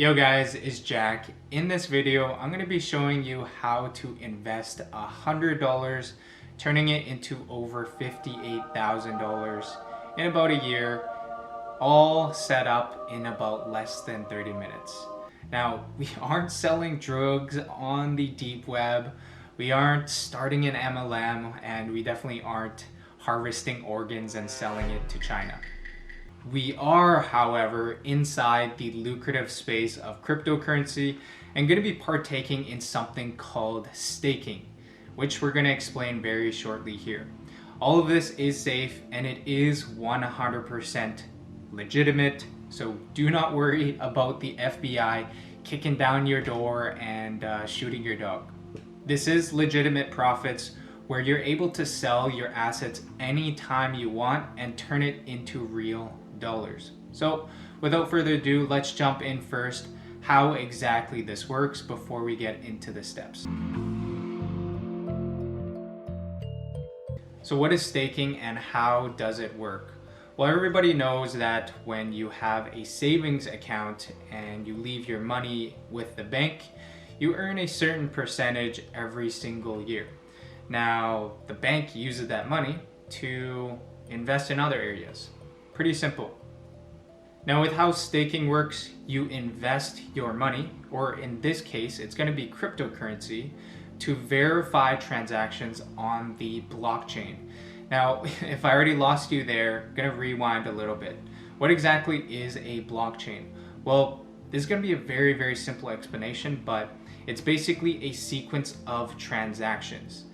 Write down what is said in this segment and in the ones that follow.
Yo guys, it's Jack. In this video, I'm going to be showing you how to invest $100, turning it into over $58,000 in about a year, all set up in about less than 30 minutes. Now, we aren't selling drugs on the deep web, we aren't starting an MLM, and we definitely aren't harvesting organs and selling it to China. We are, however, inside the lucrative space of cryptocurrency and going to be partaking in something called staking, which we're going to explain very shortly here. All of this is safe and it is 100% legitimate, so do not worry about the FBI kicking down your door and shooting your dog. This is legitimate profits where you're able to sell your assets anytime you want and turn it into real dollars. So without further ado, let's jump in first how exactly this works before we get into the steps. So what is staking and how does it work? Well, everybody knows that when you have a savings account and you leave your money with the bank, you earn a certain percentage every single year. Now, the bank uses that money to invest in other areas. Pretty simple. Now, with how staking works, you invest your money, or in this case, it's going to be cryptocurrency, to verify transactions on the blockchain. Now, if I already lost you there, I'm going to rewind a little bit. What exactly is a blockchain? Well, this is going to be a very, very simple explanation, but it's basically a sequence of transactions.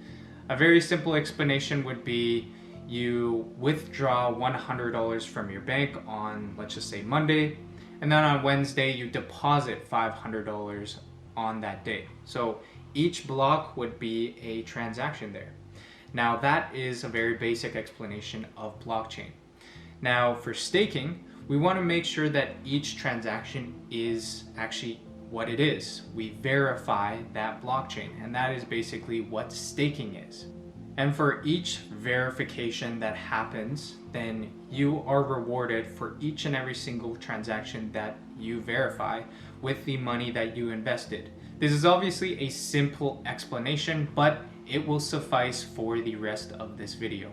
A very simple explanation would be you withdraw $100 from your bank on, let's just say, Monday, and then on Wednesday you deposit $500 on that day. So each block would be a transaction there. Now that is a very basic explanation of blockchain. Now for staking, we want to make sure that each transaction is actually what it is. We verify that blockchain, and that is basically what staking is. And for each verification that happens, then you are rewarded for each and every single transaction that you verify with the money that you invested. This is obviously a simple explanation, but it will suffice for the rest of this video.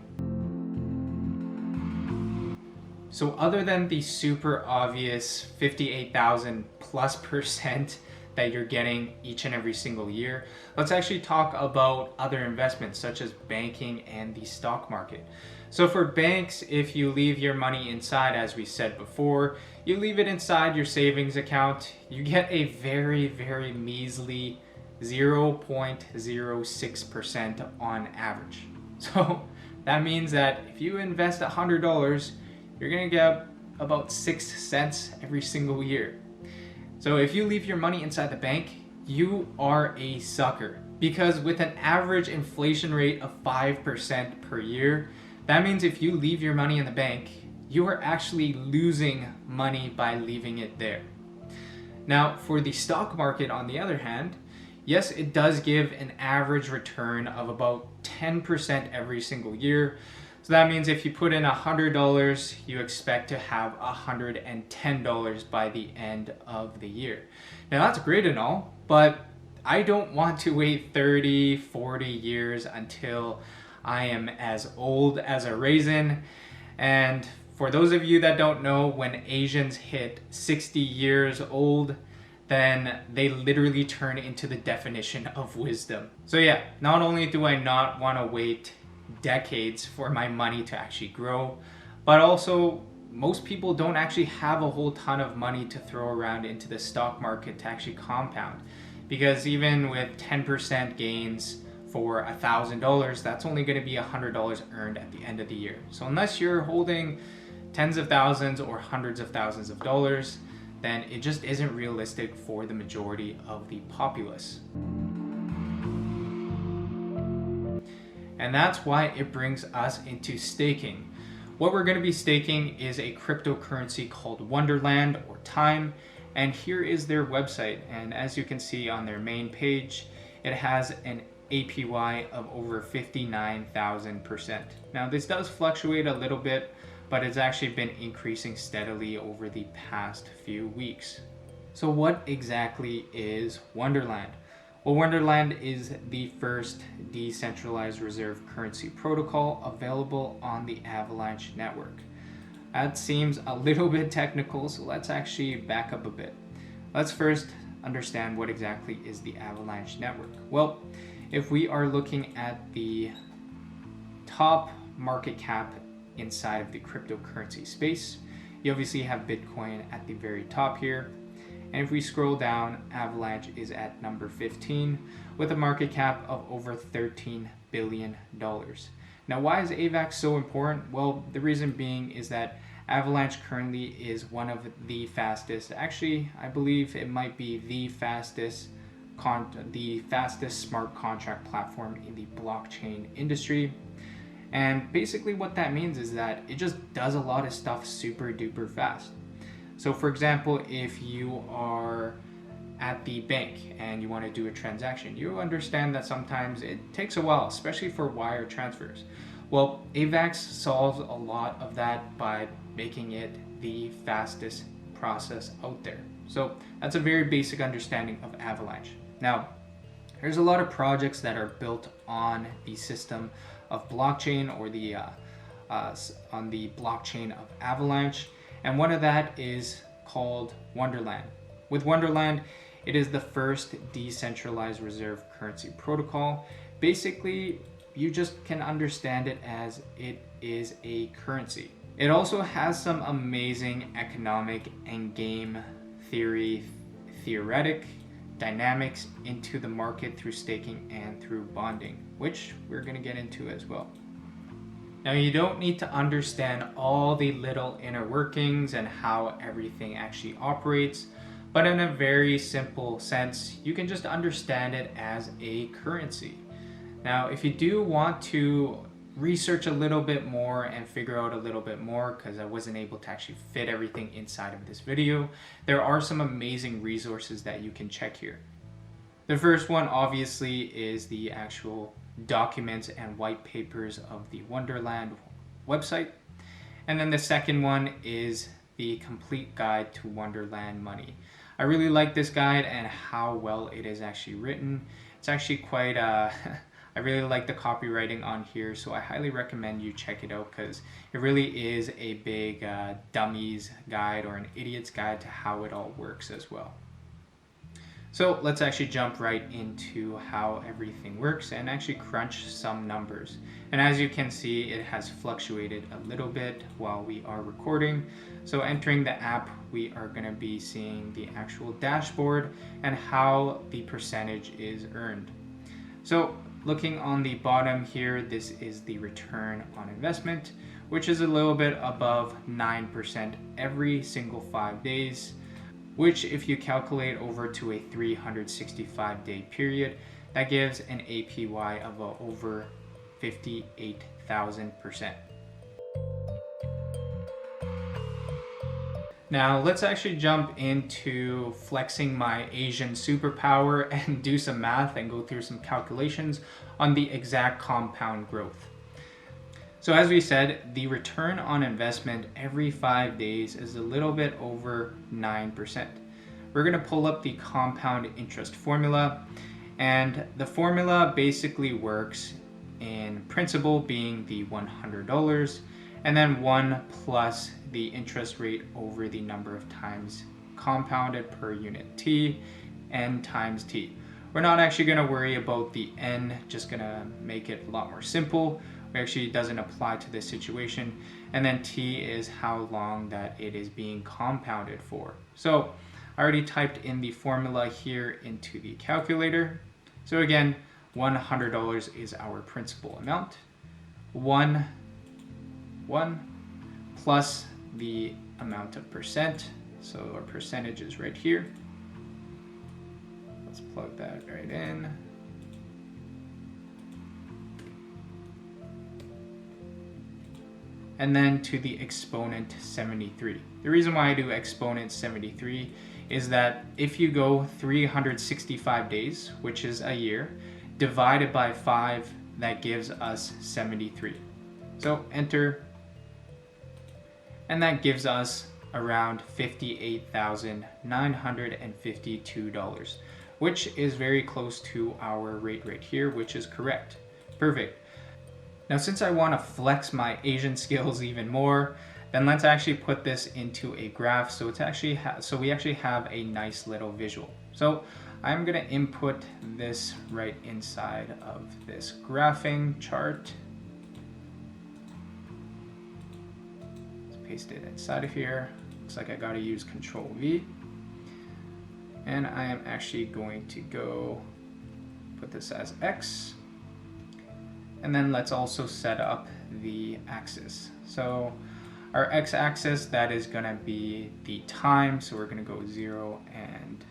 So other than the super obvious 58,000 plus % that you're getting each and every single year, let's actually talk about other investments such as banking and the stock market. So for banks, if you leave your money inside, as we said before, you leave it inside your savings account, you get a very, very measly 0.06% on average. So that means that if you invest $100, you're gonna get about 6 cents every single year. So if you leave your money inside the bank, you are a sucker. Because with an average inflation rate of 5% per year, that means if you leave your money in the bank, you are actually losing money by leaving it there. Now, for the stock market, on the other hand, yes, it does give an average return of about 10% every single year. So that means if you put in $100, you expect to have $110 by the end of the year. Now that's great and all, but I don't want to wait 30, 40 years until I am as old as a raisin. And for those of you that don't know, when Asians hit 60 years old, then they literally turn into the definition of wisdom. So yeah, not only do I not want to wait decades for my money to actually grow, but also most people don't actually have a whole ton of money to throw around into the stock market to actually compound, because even with 10% gains for $1,000, that's only going to be $100 earned at the end of the year. So unless you're holding tens of thousands or hundreds of thousands of dollars, then it just isn't realistic for the majority of the populace. And that's why it brings us into staking. What we're going to be staking is a cryptocurrency called Wonderland, or Time, and here is their website. And as you can see on their main page, it has an APY of over 59,000%. Now this does fluctuate a little bit, but it's actually been increasing steadily over the past few weeks. So what exactly is Wonderland? Well, Wonderland is the first decentralized reserve currency protocol available on the Avalanche Network. That seems a little bit technical, so let's actually back up a bit. Let's first understand what exactly is the Avalanche Network. Well, if we are looking at the top market cap inside of the cryptocurrency space, you obviously have Bitcoin at the very top here. And if we scroll down, Avalanche is at number 15 with a market cap of over $13 billion. Now, why is AVAX so important? Well, the reason being is that Avalanche currently is one of the fastest, actually, I believe it might be the fastest smart contract platform in the blockchain industry. And basically what that means is that it just does a lot of stuff super duper fast. So for example, if you are at the bank and you want to do a transaction, you understand that sometimes it takes a while, especially for wire transfers. Well, AVAX solves a lot of that by making it the fastest process out there. So that's a very basic understanding of Avalanche. Now, there's a lot of projects that are built on the system of blockchain or the on the blockchain of Avalanche, and one of that is called Wonderland. With Wonderland, it is the first decentralized reserve currency protocol. Basically, you just can understand it as it is a currency. It also has some amazing economic and game theoretic dynamics into the market through staking and through bonding, which we're going to get into as well. Now, you don't need to understand all the little inner workings and how everything actually operates, but in a very simple sense, you can just understand it as a currency. Now, if you do want to research a little bit more and figure out a little bit more, because I wasn't able to actually fit everything inside of this video, there are some amazing resources that you can check here. The first one obviously is the actual documents and white papers of the Wonderland website. And then the second one is the complete guide to Wonderland money. I really like this guide and how well it is actually written. It's actually quite I really like the copywriting on here, so I highly recommend you check it out because it really is a big dummy's guide or an idiot's guide to how it all works as well. So let's actually jump right into how everything works and actually crunch some numbers. And as you can see, it has fluctuated a little bit while we are recording. So entering the app, we are going to be seeing the actual dashboard and how the percentage is earned. So looking on the bottom here, this is the return on investment, which is a little bit above 9% every single 5 days, which if you calculate over to a 365-day period, that gives an APY of over 58,000%. Now let's actually jump into flexing my Asian superpower and do some math and go through some calculations on the exact compound growth. So as we said, the return on investment every 5 days is a little bit over 9%. We're going to pull up the compound interest formula, and the formula basically works in principal being the $100, and then 1 plus the interest rate over the number of times compounded per unit t, n times t. We're not actually going to worry about the n, just going to make it a lot more simple. It actually doesn't apply to this situation. And then t is how long that it is being compounded for. So I already typed in the formula here into the calculator. So again, $100 is our principal amount. 1 plus the amount of percent. So our percentage is right here. Let's plug that right in. And then to the exponent 73. The reason why I do exponent 73 is that if you go 365 days, which is a year, divided by 5, that gives us 73. So enter, and that gives us around $58,952, which is very close to our rate right here, which is correct. Perfect. Now, since I want to flex my Asian skills even more, then let's actually put this into a graph so it's actually so we actually have a nice little visual. So I'm going to input this right inside of this graphing chart. Let's paste it inside of here. Looks like I got to use Control V. And I am actually going to go put this as X. And then let's also set up the axis. So our x-axis, that is going to be the time. So we're going to go 0 and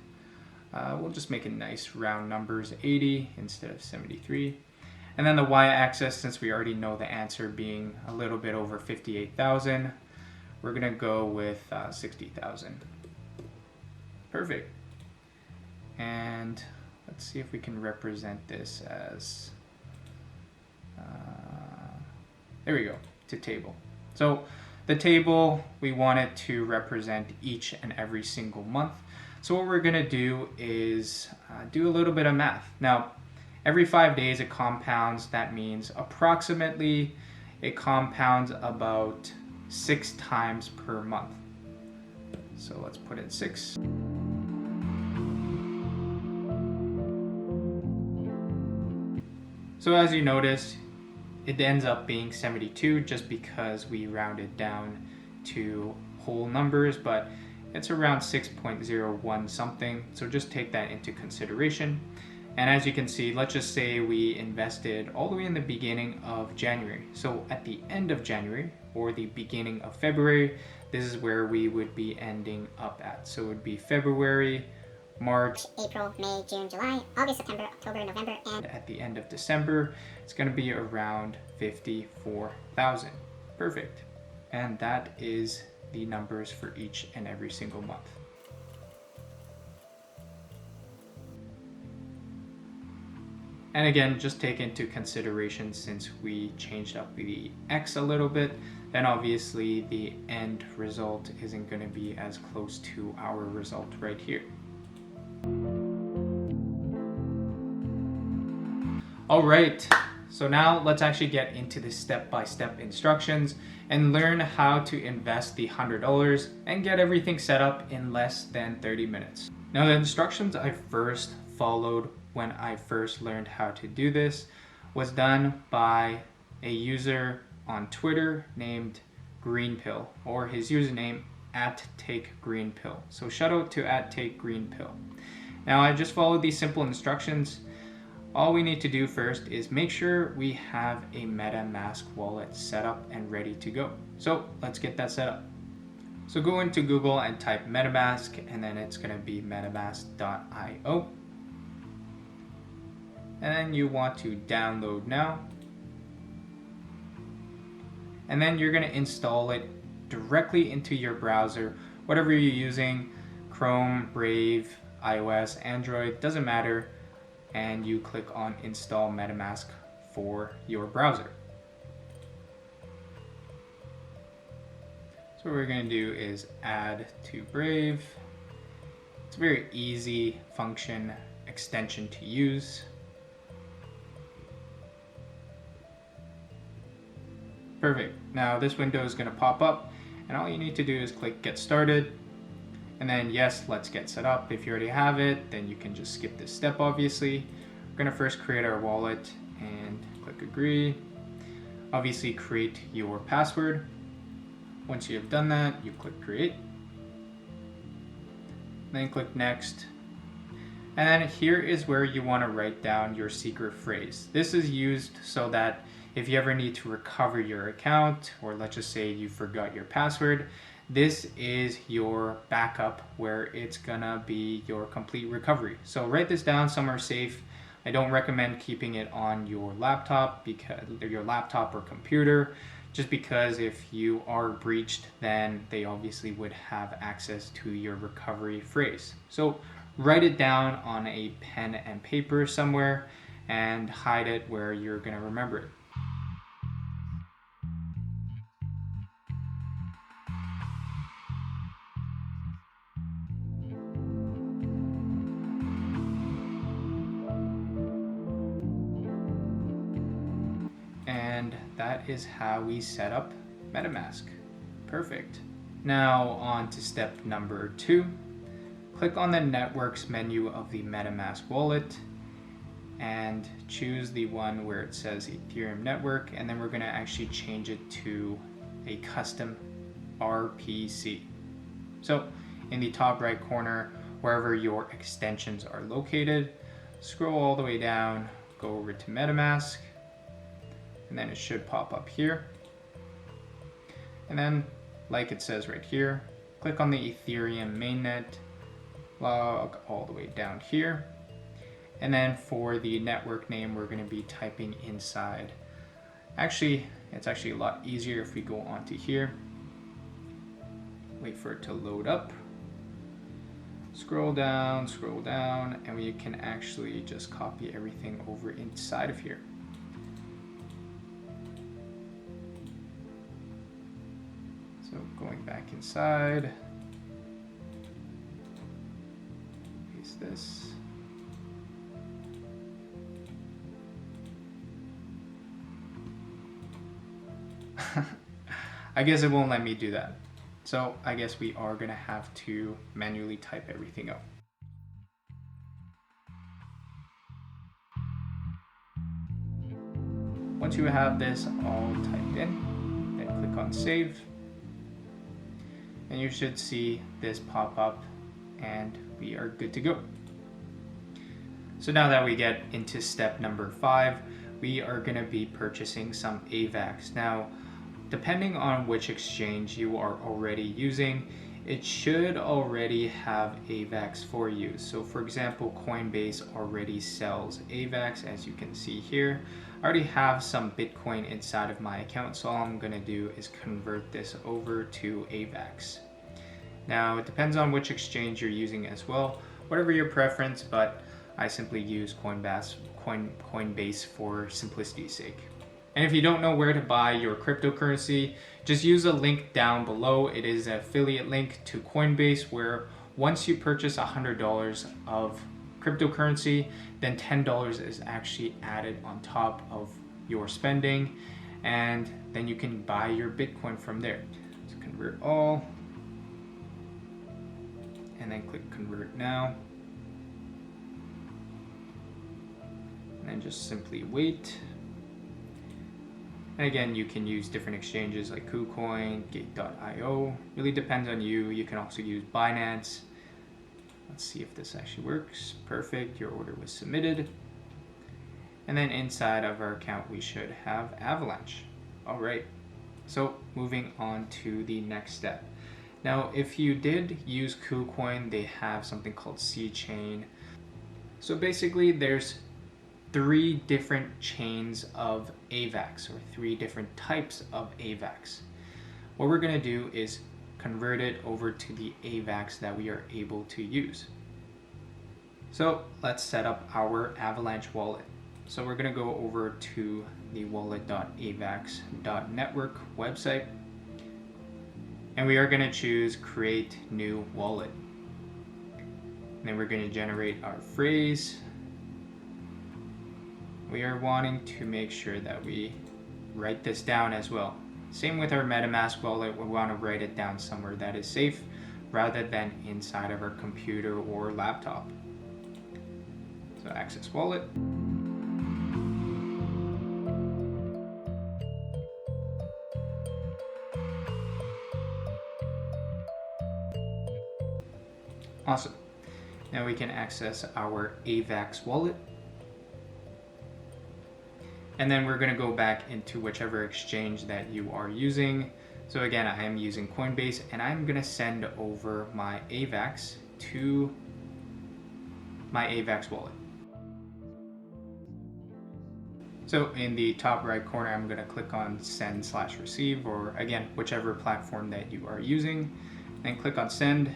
we'll just make it nice round numbers, 80 instead of 73. And then the y-axis, since we already know the answer being a little bit over 58,000, we're going to go with 60,000. Perfect. And let's see if we can represent this as, there we go, to table. So the table, we want it to represent each and every single month. So what we're going to do is do a little bit of math. Now, every 5 days it compounds. That means approximately it compounds about 6 times per month. So let's put in 6. So as you notice, it ends up being 72 just because we rounded down to whole numbers, but it's around 6.01 something. So just take that into consideration. And as you can see, let's just say we invested all the way in the beginning of January. So at the end of January or the beginning of February, this is where we would be ending up at. So it would be February, March, April, May, June, July, August, September, October, November, and at the end of December, it's going to be around 54,000. Perfect. And that is the numbers for each and every single month. And again, just take into consideration, since we changed up the X a little bit, then obviously the end result isn't going to be as close to our result right here. All right, so now let's actually get into the step-by-step instructions and learn how to invest the $100 and get everything set up in less than 30 minutes. Now, the instructions I first followed when I first learned how to do this was done by a user on Twitter named Greenpill, or his username @TakeGreenpill. So shout out to @TakeGreenpill. Now, I just followed these simple instructions. All we need to do first is make sure we have a MetaMask wallet set up and ready to go. So let's get that set up. So go into Google and type MetaMask, and then it's going to be metamask.io. And then you want to download now. And then you're going to install it directly into your browser, whatever you're using, Chrome, Brave, iOS, Android, doesn't matter. And you click on install MetaMask for your browser. So what we're going to do is add to Brave. It's a very easy function extension to use. Perfect. Now this window is going to pop up, and all you need to do is click Get Started. And then yes, let's get set up. If you already have it, then you can just skip this step, obviously. We're going to first create our wallet and click Agree. Obviously create your password. Once you have done that, you click Create. Then click Next. And then here is where you want to write down your secret phrase. This is used so that if you ever need to recover your account, or let's just say you forgot your password, this is your backup where it's gonna be your complete recovery. So write this down somewhere safe. I don't recommend keeping it on your laptop, because your laptop or computer, just because if you are breached, then they obviously would have access to your recovery phrase. So write it down on a pen and paper somewhere and hide it where you're gonna remember it. And that is how we set up MetaMask. Perfect. Now on to step number 2. Click on the networks menu of the MetaMask wallet and choose the one where it says Ethereum network, and then we're going to actually change it to a custom RPC. So in the top right corner, wherever your extensions are located, scroll all the way down, go over to MetaMask, and then it should pop up here. And then, like it says right here, click on the Ethereum mainnet, log all the way down here. And then for the network name, we're going to be typing inside. Actually, it's actually a lot easier if we go onto here. Wait for it to load up. Scroll down, and we can actually just copy everything over inside of here. So going back inside, paste this. I guess it won't let me do that. So I guess we are gonna have to manually type everything out. Once you have this all typed in, then click on save. And you should see this pop up and we are good to go. So now that we get into step number 5, we are gonna be purchasing some AVAX. Now, depending on which exchange you are already using, it should already have AVAX for you. So for example, Coinbase already sells AVAX, as you can see here. I already have some Bitcoin inside of my account, so all I'm gonna do is convert this over to AVAX. Now, it depends on which exchange you're using as well, whatever your preference, but I simply use Coinbase for simplicity's sake. And if you don't know where to buy your cryptocurrency, just use a link down below. It is an affiliate link to Coinbase, where once you purchase $100 of cryptocurrency, then $10 is actually added on top of your spending, and then you can buy your Bitcoin from there. So convert all, and then click convert now. And then just simply wait. And again, you can use different exchanges like KuCoin, Gate.io. Really depends on you. You can also use Binance. Let's see if this actually works. Perfect, your order was submitted. And then inside of our account, we should have Avalanche. All right, so moving on to the next step. Now, if you did use KuCoin, they have something called C-Chain. So basically, there's 3 different chains of AVAX, or 3 different types of AVAX. What we're going to do is convert it over to the AVAX that we are able to use. So let's set up our Avalanche wallet. So we're going to go over to the wallet.avax.network website, and we are going to choose create new wallet. And then we're going to generate our phrase. We are wanting to make sure that we write this down as well. Same with our MetaMask wallet, we want to write it down somewhere that is safe rather than inside of our computer or laptop. So access wallet. Awesome. Now we can access our AVAX wallet. And then we're going to go back into whichever exchange that you are using. So again, I am using Coinbase, and I'm going to send over my AVAX to my AVAX wallet. So in the top right corner, I'm going to click on send/receive, or again, whichever platform that you are using. Then click on send,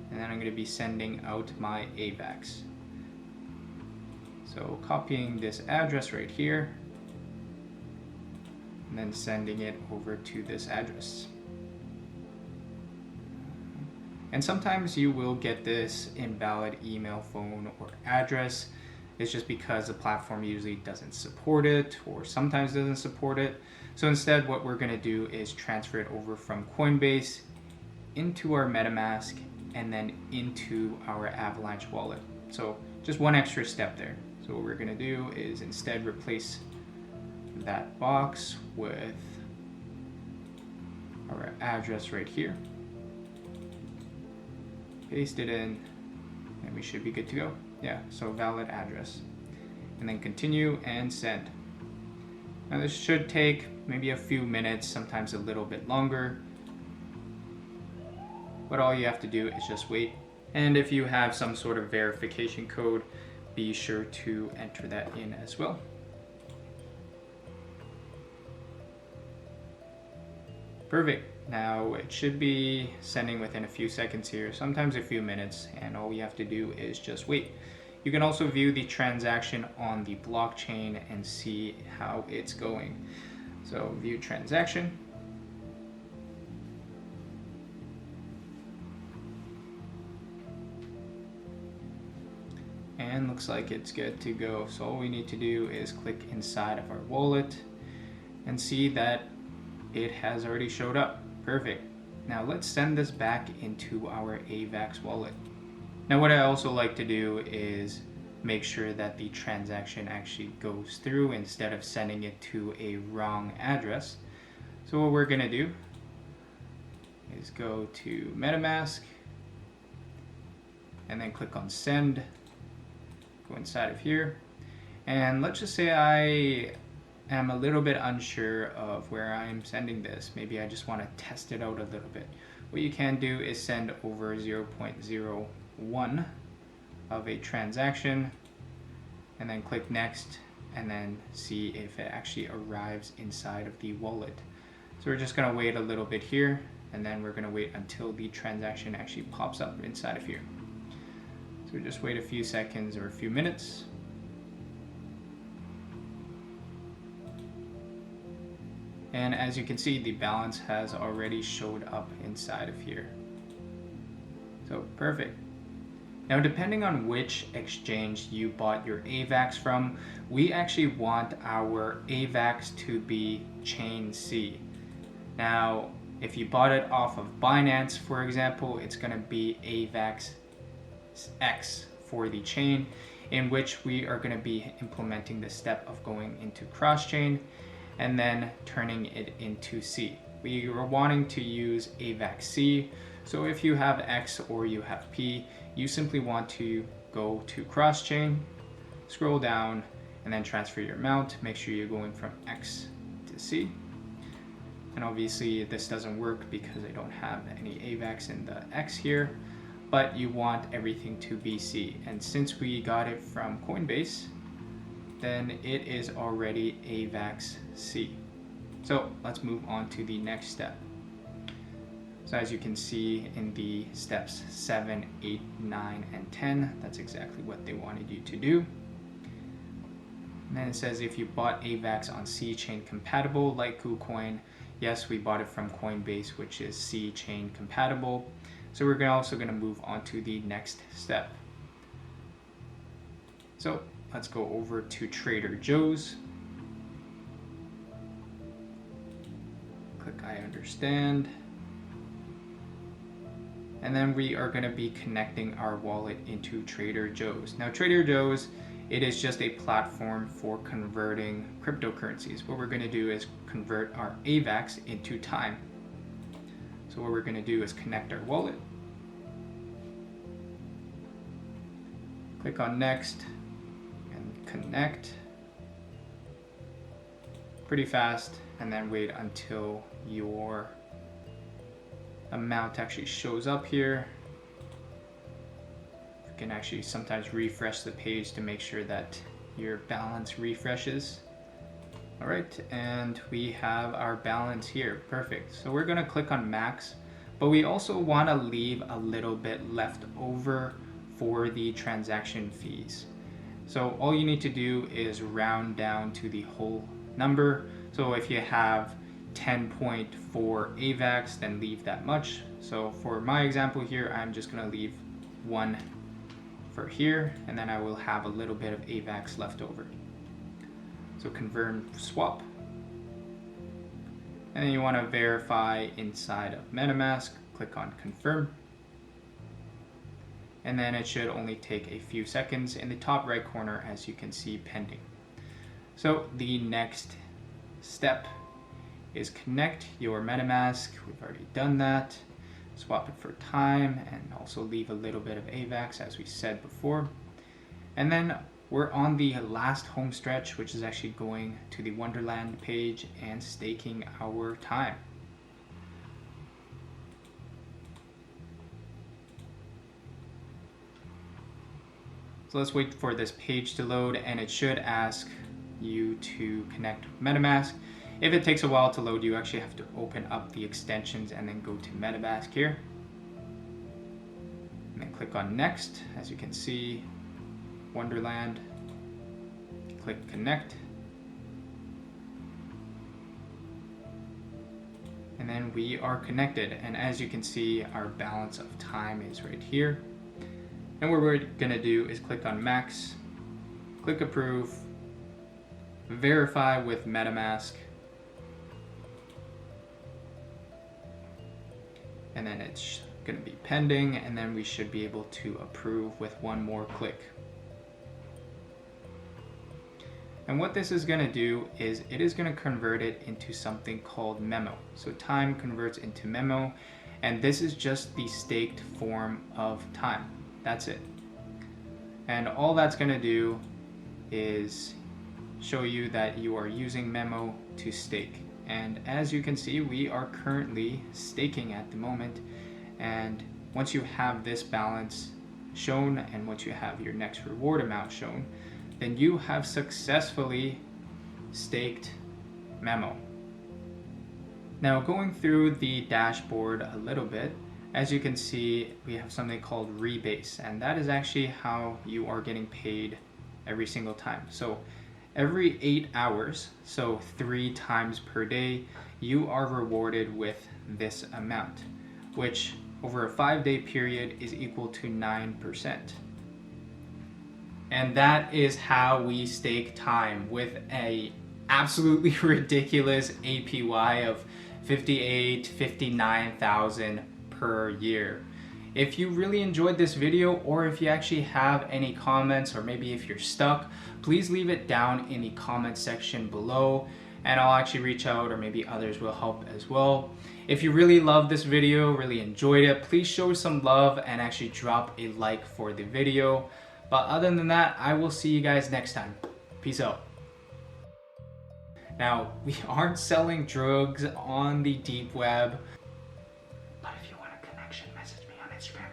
and then I'm going to be sending out my AVAX. So copying this address right here, and then sending it over to this address. And sometimes you will get this invalid email, phone, or address. It's just because the platform usually doesn't support it or sometimes doesn't support it. So instead, what we're going to do is transfer it over from Coinbase into our MetaMask and then into our Avalanche wallet. So just one extra step there. So what we're going to do is instead replace that box with our address right here. Paste it in and we should be good to go. Yeah, so valid address. And then continue and send. Now this should take maybe a few minutes, sometimes a little bit longer. But all you have to do is just wait. And if you have some sort of verification code, be sure to enter that in as well. Perfect. Now it should be sending within a few seconds here, sometimes a few minutes, and all we have to do is just wait. You can also view the transaction on the blockchain and see how it's going. So view transaction. And looks like it's good to go. So all we need to do is click inside of our wallet and see that it has already showed up. Perfect. Now let's send this back into our AVAX wallet. Now what I also like to do is make sure that the transaction actually goes through instead of sending it to a wrong address. So what we're gonna do is go to MetaMask and then click on send. Go inside of here, and let's just say I am a little bit unsure of where I'm sending this. Maybe I just want to test it out a little bit. What you can do is send over 0.01 of a transaction and then click next and then see if it actually arrives inside of the wallet. So we're just going to wait a little bit here, and then we're going to wait until the transaction actually pops up inside of here. So just wait a few seconds or a few minutes. And as you can see, the balance has already showed up inside of here. So perfect. Now, depending on which exchange you bought your AVAX from, we actually want our AVAX to be chain C. Now, if you bought it off of Binance, for example, it's going to be AVAX X for the chain, in which we are going to be implementing the step of going into cross-chain and then turning it into C. We are wanting to use AVAX C, so if you have X or you have P, you simply want to go to cross-chain, scroll down, and then transfer your amount. Make sure you're going from X to C. And obviously this doesn't work because I don't have any AVAX in the X here, but you want everything to be C. And since we got it from Coinbase, then it is already AVAX C. So let's move on to the next step. So as you can see in the steps 7, 8, 9, and 10, that's exactly what they wanted you to do. And then it says if you bought AVAX on C chain compatible like KuCoin, yes, we bought it from Coinbase, which is C chain compatible. So we're also going to move on to the next step. So let's go over to Trader Joe's. Click I understand. And then we are going to be connecting our wallet into Trader Joe's. Now Trader Joe's, it is just a platform for converting cryptocurrencies. What we're going to do is convert our AVAX into time. So what we're going to do is connect our wallet. Click on next and connect. Pretty fast, and then wait until your amount actually shows up here. You can actually sometimes refresh the page to make sure that your balance refreshes. All right, and we have our balance here. Perfect. So we're going to click on max, but we also want to leave a little bit left over for the transaction fees. So all you need to do is round down to the whole number. So if you have 10.4 AVAX, then leave that much. So for my example here, I'm just going to leave 1 for here, and then I will have a little bit of AVAX left over. So confirm swap. And then you want to verify inside of MetaMask, click on confirm. And then it should only take a few seconds. In the top right corner, as you can see, pending. So the next step is connect your MetaMask. We've already done that. Swap it for time and also leave a little bit of AVAX as we said before. And then we're on the last home stretch, which is actually going to the Wonderland page and staking our time. So let's wait for this page to load, and it should ask you to connect MetaMask. If it takes a while to load, you actually have to open up the extensions and then go to MetaMask here. And then click on next. As you can see, Wonderland. Click connect. And then we are connected. And as you can see, our balance of time is right here. And what we're gonna do is click on max, click approve, verify with MetaMask, and then it's gonna be pending, and then we should be able to approve with one more click. And what this is gonna do is it is gonna convert it into something called memo. So time converts into memo, and this is just the staked form of time. That's it. And all that's gonna do is show you that you are using memo to stake. And as you can see, we are currently staking at the moment. And once you have this balance shown and once you have your next reward amount shown, then you have successfully staked memo. Now going through the dashboard a little bit, as you can see, we have something called rebase, and that is actually how you are getting paid every single time. So every 8 hours, so 3 times per day, you are rewarded with this amount, which over a 5-day period is equal to 9%. And that is how we stake time, with a absolutely ridiculous APY of 59,000 per year. If you really enjoyed this video, or if you actually have any comments, or maybe if you're stuck, please leave it down in the comment section below, and I'll actually reach out, or maybe others will help as well. If you really loved this video, really enjoyed it, please show some love and actually drop a like for the video. But other than that, I will see you guys next time. Peace out. Now, we aren't selling drugs on the deep web, but if you want a connection, message me on Instagram.